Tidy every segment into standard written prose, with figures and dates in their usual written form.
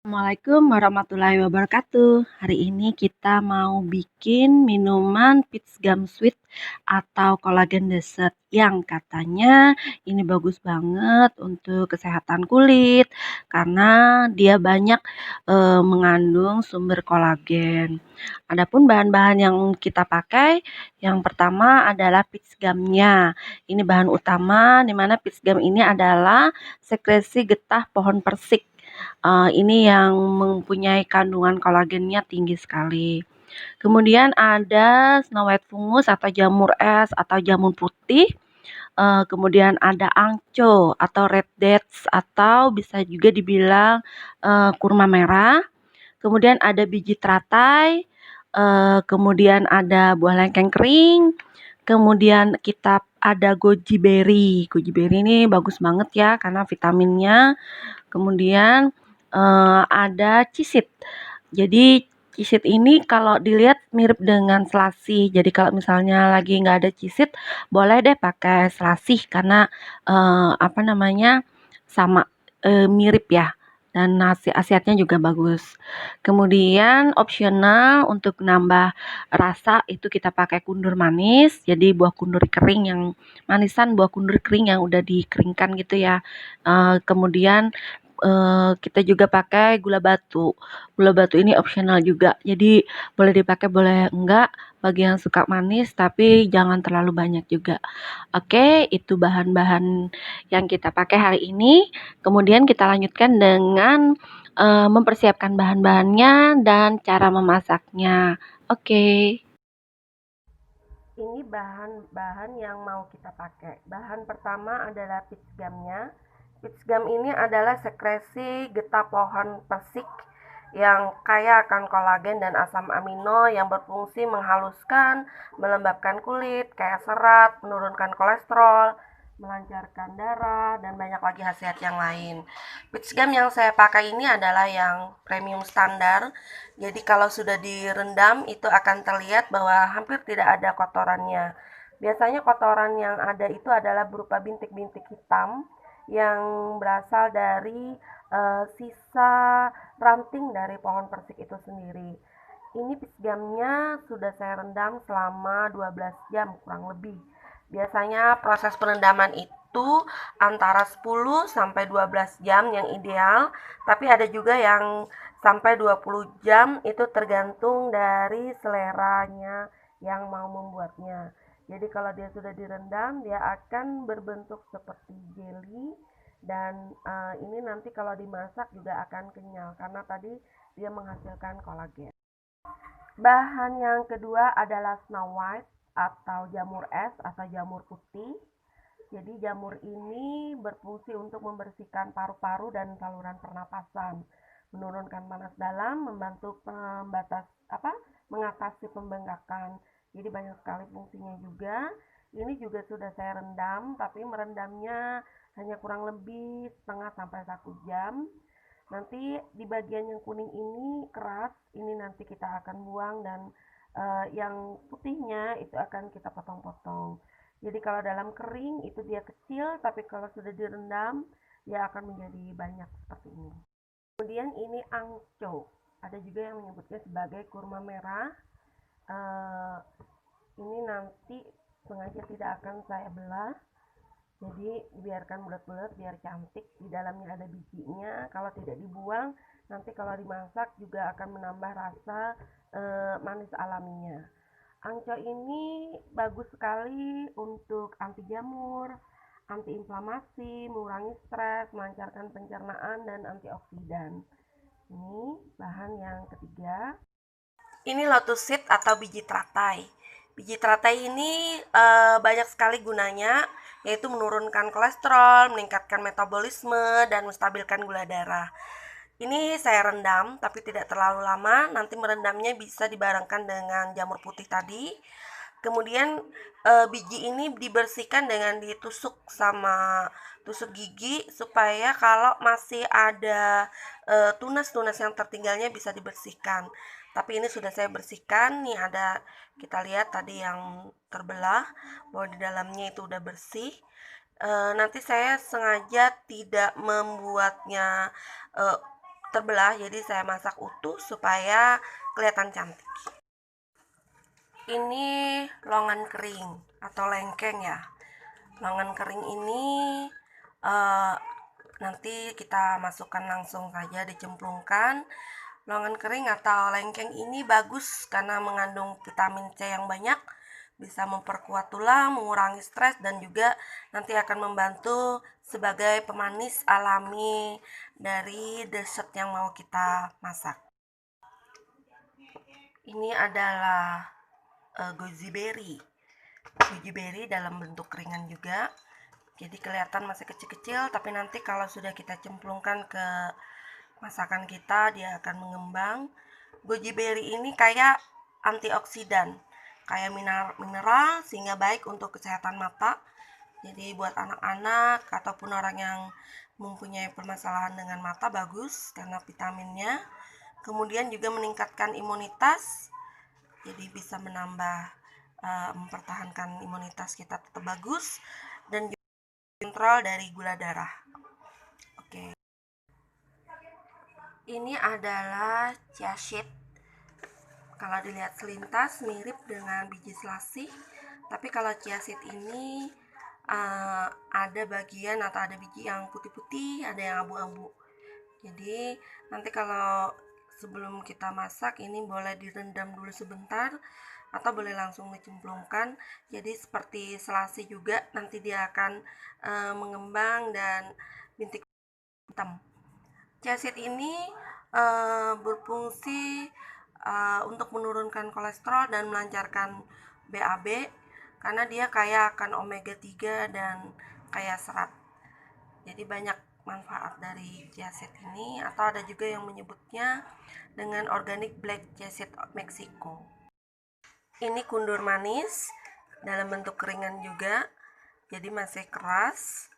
Assalamualaikum warahmatullahi wabarakatuh. Hari ini kita mau bikin minuman Peach Gum Sweet atau kolagen dessert yang katanya ini bagus banget untuk kesehatan kulit karena dia banyak mengandung sumber kolagen. Adapun bahan-bahan yang kita pakai, yang pertama adalah peach gumnya. Ini bahan utama di mana peach gum ini adalah sekresi getah pohon persik. Ini yang mempunyai kandungan kolagennya tinggi sekali. Kemudian ada snow white fungus atau jamur es atau jamur putih. Kemudian ada angco atau red dates atau bisa juga dibilang kurma merah. Kemudian ada biji teratai. Kemudian ada buah lengkeng kering. Kemudian kita ada goji berry. Goji berry ini bagus banget ya karena vitaminnya. Kemudian ada cisit. Jadi cisit ini kalau dilihat mirip dengan selasih. Jadi kalau misalnya lagi nggak ada cisit, boleh deh pakai selasih karena sama mirip ya. Dan khasiatnya juga bagus. Kemudian opsional untuk nambah rasa itu kita pakai kundur manis. Jadi buah kundur kering yang manisan, buah kundur kering yang udah dikeringkan gitu ya. Kemudian kita juga pakai gula batu. Gula batu ini opsional juga. Jadi boleh dipakai boleh enggak bagi yang suka manis tapi jangan terlalu banyak juga. Oke, itu bahan-bahan yang kita pakai hari ini. Kemudian kita lanjutkan dengan mempersiapkan bahan-bahannya dan cara memasaknya. Oke. Ini bahan-bahan yang mau kita pakai. Bahan pertama adalah peach gumnya. Peach gum ini adalah sekresi getah pohon persik yang kaya akan kolagen dan asam amino yang berfungsi menghaluskan, melembabkan kulit, kayak serat, menurunkan kolesterol, melancarkan darah, dan banyak lagi khasiat yang lain. Peach gum yang saya pakai ini adalah yang premium standar. Jadi kalau sudah direndam itu akan terlihat bahwa hampir tidak ada kotorannya. Biasanya kotoran yang ada itu adalah berupa bintik-bintik hitam yang berasal dari sisa ranting dari pohon persik itu sendiri. Ini peach gumnya sudah saya rendam selama 12 jam kurang lebih. Biasanya proses perendaman itu antara 10 sampai 12 jam yang ideal, tapi ada juga yang sampai 20 jam, itu tergantung dari seleranya yang mau membuatnya. Jadi kalau dia sudah direndam, dia akan berbentuk seperti jelly dan ini nanti kalau dimasak juga akan kenyal karena tadi dia menghasilkan kolagen. Bahan yang kedua adalah snow white atau jamur es atau jamur putih. Jadi jamur ini berfungsi untuk membersihkan paru-paru dan saluran pernapasan, menurunkan panas dalam, membantu mengatasi pembengkakan. Jadi banyak sekali fungsinya juga. Ini juga sudah saya rendam, tapi merendamnya hanya kurang lebih setengah sampai 1 jam. Nanti di bagian yang kuning ini keras, ini nanti kita akan buang dan yang putihnya itu akan kita potong-potong. Jadi kalau dalam kering itu dia kecil, tapi kalau sudah direndam dia akan menjadi banyak seperti ini. Kemudian ini angco, ada juga yang menyebutnya sebagai kurma merah. Ini nanti sengaja tidak akan saya belah, jadi biarkan bulat-bulat biar cantik. Di dalamnya ada bijinya. Kalau tidak dibuang, nanti kalau dimasak juga akan menambah rasa manis alaminya. Angco ini bagus sekali untuk anti jamur, anti inflamasi, mengurangi stres, melancarkan pencernaan, dan antioksidan. Ini bahan yang ketiga. Ini lotus seed atau biji teratai. Biji teratai ini banyak sekali gunanya, yaitu menurunkan kolesterol, meningkatkan metabolisme, dan menstabilkan gula darah. Ini saya rendam, tapi tidak terlalu lama. Nanti merendamnya bisa dibarengkan dengan jamur putih tadi. Kemudian biji ini dibersihkan dengan ditusuk sama tusuk gigi supaya kalau masih ada tunas-tunas yang tertinggalnya bisa dibersihkan. Tapi ini sudah saya bersihkan. Nih ada, kita lihat tadi yang terbelah bahwa di dalamnya itu udah bersih. Nanti saya sengaja tidak membuatnya terbelah, jadi saya masak utuh supaya kelihatan cantik. Ini longan kering atau lengkeng ya. Longan kering ini nanti kita masukkan langsung saja, dicemplungkan. Longan kering atau lengkeng ini bagus karena mengandung vitamin C yang banyak, bisa memperkuat tulang, mengurangi stres, dan juga nanti akan membantu sebagai pemanis alami dari dessert yang mau kita masak. Ini adalah goji berry. Goji berry dalam bentuk keringan juga. Jadi kelihatan masih kecil-kecil, tapi nanti kalau sudah kita cemplungkan ke masakan kita, dia akan mengembang. Goji berry ini kayak antioksidan, kayak mineral, sehingga baik untuk kesehatan mata. Jadi buat anak-anak ataupun orang yang mempunyai permasalahan dengan mata bagus karena vitaminnya. Kemudian juga meningkatkan imunitas, jadi bisa menambah mempertahankan imunitas kita tetap bagus, dan juga kontrol dari gula darah. Oke. Ini adalah chia seed. Kalau dilihat selintas mirip dengan biji selasih, tapi kalau chia seed ini ada bagian atau ada biji yang putih-putih, ada yang abu-abu. Jadi nanti kalau sebelum kita masak ini boleh direndam dulu sebentar atau boleh langsung dicemplungkan. Jadi seperti selasih juga, nanti dia akan mengembang dan bintik hitam. Chia seed ini berfungsi untuk menurunkan kolesterol dan melancarkan BAB karena dia kaya akan omega 3 dan kaya serat. Jadi banyak manfaat dari chia seed ini, atau ada juga yang menyebutnya dengan organic black chia seed Meksiko. Ini kundur manis dalam bentuk keringan juga, jadi masih keras.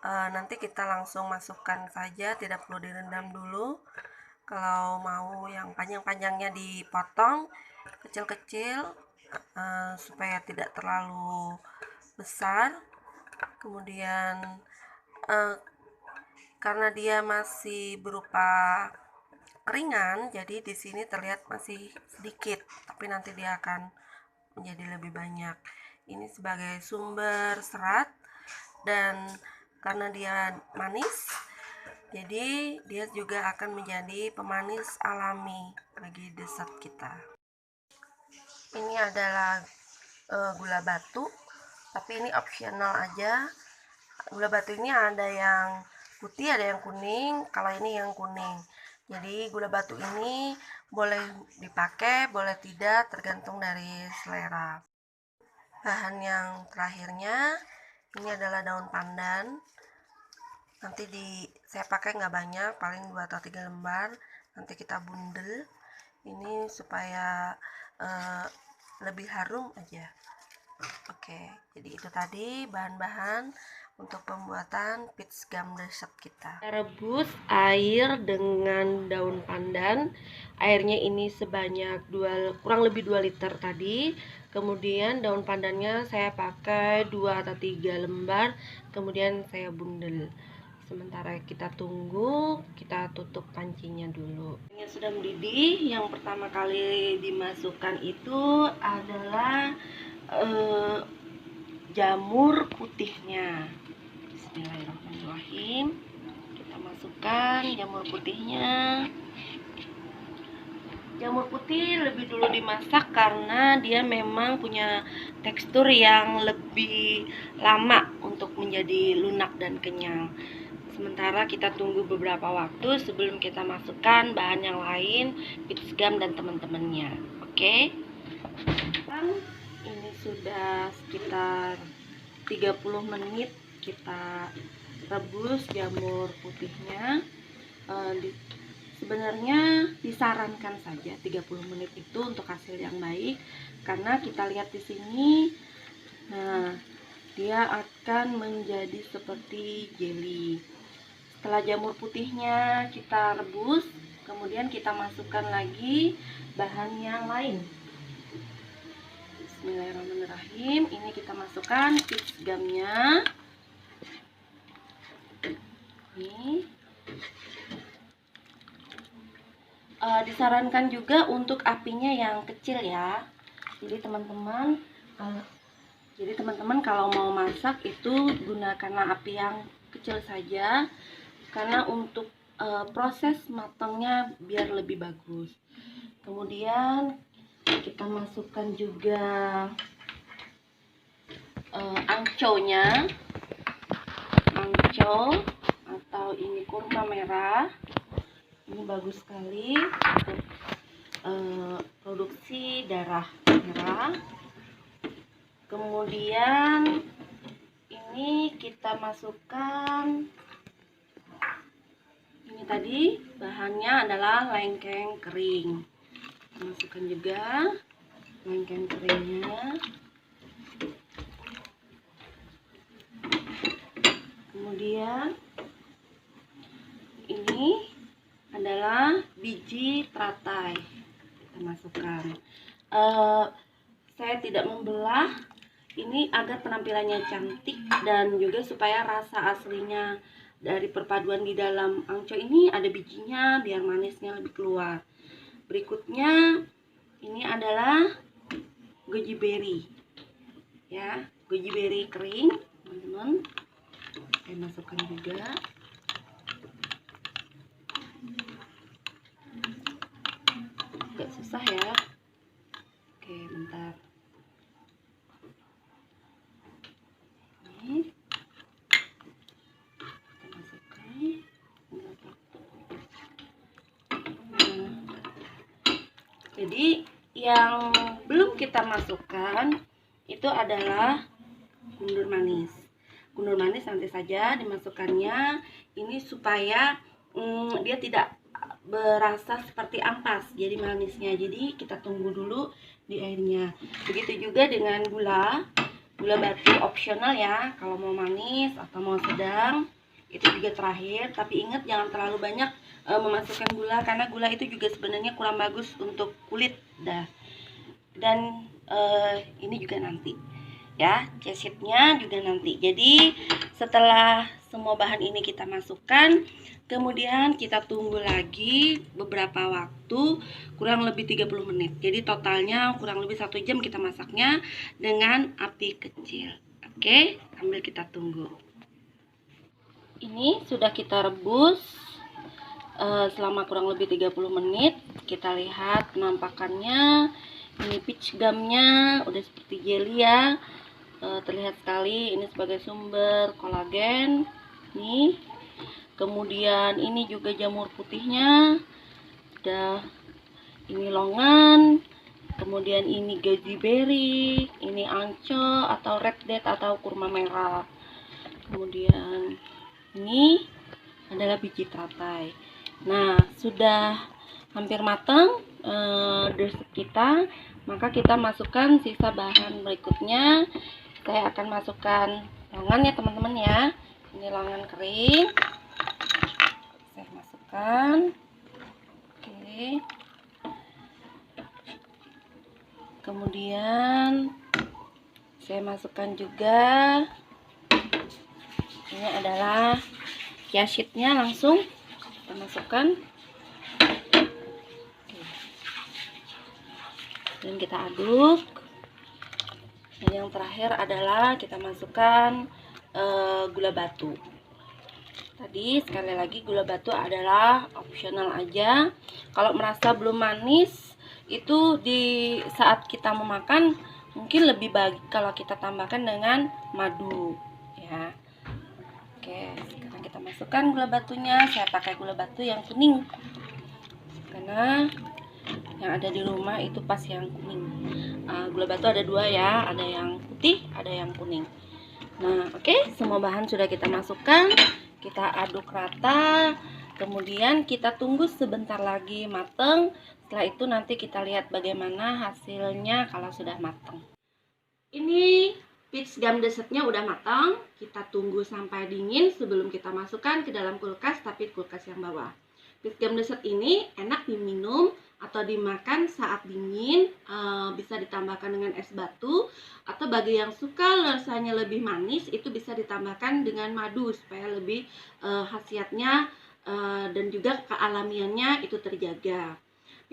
Nanti kita langsung masukkan saja, tidak perlu direndam dulu. Kalau mau yang panjang-panjangnya dipotong kecil-kecil supaya tidak terlalu besar. Kemudian karena dia masih berupa keringan, jadi di sini terlihat masih sedikit, tapi nanti dia akan menjadi lebih banyak. Ini sebagai sumber serat, dan karena dia manis, jadi dia juga akan menjadi pemanis alami bagi dessert kita. Ini adalah gula batu, tapi ini optional aja. Gula batu ini ada yang putih, ada yang kuning. Kalau ini yang kuning. Jadi gula batu ini boleh dipakai, boleh tidak, tergantung dari selera. Bahan yang terakhirnya ini adalah daun pandan. Nanti saya pakai nggak banyak, paling 2 atau 3 lembar. Nanti kita bundel ini supaya lebih harum aja. Oke, jadi itu tadi bahan-bahan untuk pembuatan peach gum dessert kita. Rebus air dengan daun pandan. Airnya ini sebanyak kurang lebih 2 liter tadi. Kemudian daun pandannya saya pakai 2 atau 3 lembar. Kemudian saya bundel. Sementara kita tunggu, kita tutup pancinya dulu. Yang sudah mendidih, yang pertama kali dimasukkan itu adalah jamur putihnya. Bismillahirrahmanirrahim. Kita masukkan jamur putihnya. Jamur putih lebih dulu dimasak karena dia memang punya tekstur yang lebih lama untuk menjadi lunak dan kenyang. Sementara kita tunggu beberapa waktu sebelum kita masukkan bahan yang lain, peach gum dan teman-temannya. Oke. Ini sudah sekitar 30 menit kita rebus jamur putihnya. Sebenarnya disarankan saja 30 menit itu untuk hasil yang baik, karena kita lihat di sini, nah dia akan menjadi seperti jelly. Setelah jamur putihnya kita rebus, kemudian kita masukkan lagi bahan yang lain. Bismillahirrahmanirrahim. Ini kita masukkan peach gumnya. Ini Disarankan juga untuk apinya yang kecil ya. Jadi teman-teman kalau mau masak itu gunakanlah api yang kecil saja, karena untuk proses matangnya biar lebih bagus. Kemudian kita masukkan juga anconya, anco atau ini kurma merah. Ini bagus sekali untuk produksi darah merah. Kemudian ini kita masukkan, ini tadi bahannya adalah lengkeng kering. Masukkan juga lengkeng keringnya. Kemudian ini adalah biji teratai, kita masukkan. Saya tidak membelah ini agar penampilannya cantik dan juga supaya rasa aslinya dari perpaduan di dalam angco ini ada bijinya biar manisnya lebih keluar. Berikutnya ini adalah goji berry ya, goji berry kering teman-teman. Saya masukkan juga. Agak susah ya. Oke, bentar. Ini kita masukkan. Nah, jadi yang belum kita masukkan itu adalah kundur manis. Kundur manis nanti saja dimasukkannya. Ini supaya dia tidak berasa seperti ampas, jadi manisnya. Jadi kita tunggu dulu di airnya. Begitu juga dengan gula batu opsional ya, kalau mau manis atau mau sedang itu juga terakhir. Tapi ingat jangan terlalu banyak memasukkan gula, karena gula itu juga sebenarnya kurang bagus untuk kulit dan ini juga nanti ya, chasitnya juga nanti. Jadi setelah semua bahan ini kita masukkan, kemudian kita tunggu lagi beberapa waktu, kurang lebih 30 menit. Jadi totalnya kurang lebih 1 jam kita masaknya dengan api kecil. Oke, sambil kita tunggu. Ini sudah kita rebus selama kurang lebih 30 menit. Kita lihat penampakannya. Ini peach gumnya udah seperti jelly ya. Terlihat sekali ini sebagai sumber kolagen nih. Kemudian ini juga jamur putihnya, ini longan. Kemudian ini goji berry, ini anco atau red date atau kurma merah. Kemudian ini adalah biji teratai. Nah, sudah hampir matang dessert kita, maka kita masukkan sisa bahan berikutnya. Saya akan masukkan longan ya teman-teman ya. Ini longan kering. Saya masukkan. Oke. Kemudian saya masukkan juga. Ini adalah chiasseednya, langsung kita masukkan. Oke. Dan kita aduk. Dan yang terakhir adalah kita masukkan gula batu. Tadi sekali lagi gula batu adalah opsional aja. Kalau merasa belum manis, itu di saat kita memakan mungkin lebih baik kalau kita tambahkan dengan madu ya. Oke, sekarang kita masukkan gula batunya. Saya pakai gula batu yang kuning karena yang ada di rumah itu pas yang kuning. Gula batu ada 2 ya, ada yang putih, ada yang kuning. Nah, oke, semua bahan sudah kita masukkan, kita aduk rata, kemudian kita tunggu sebentar lagi matang. Setelah itu nanti kita lihat bagaimana hasilnya kalau sudah matang. Ini peach gum dessertnya udah matang, kita tunggu sampai dingin sebelum kita masukkan ke dalam kulkas, tapi kulkas yang bawah. Peach gum dessert ini enak diminum atau dimakan saat dingin, bisa ditambahkan dengan es batu, atau bagi yang suka rasanya lebih manis itu bisa ditambahkan dengan madu supaya lebih khasiatnya dan juga kealamiannya itu terjaga.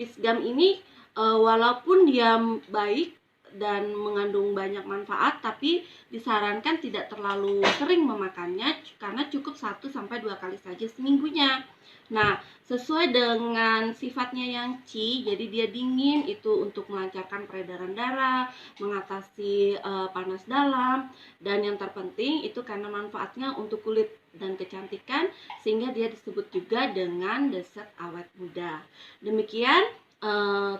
Peach gum ini walaupun dia baik dan mengandung banyak manfaat, tapi disarankan tidak terlalu sering memakannya karena cukup 1-2 kali saja seminggunya. Nah, sesuai dengan sifatnya yang qi, jadi dia dingin, itu untuk melancarkan peredaran darah, mengatasi panas dalam, dan yang terpenting itu karena manfaatnya untuk kulit dan kecantikan, sehingga dia disebut juga dengan dessert awet muda. Demikian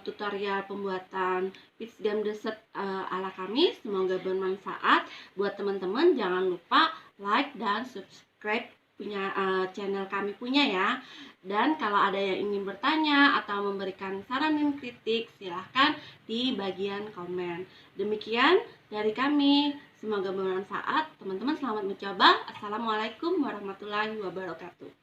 tutorial pembuatan peach gum dessert ala kami. Semoga bermanfaat buat teman-teman. Jangan lupa like dan subscribe punya channel kami punya ya. Dan kalau ada yang ingin bertanya atau memberikan saran dan kritik, silahkan di bagian komen. Demikian dari kami. Semoga bermanfaat. Teman-teman selamat mencoba. Assalamualaikum warahmatullahi wabarakatuh.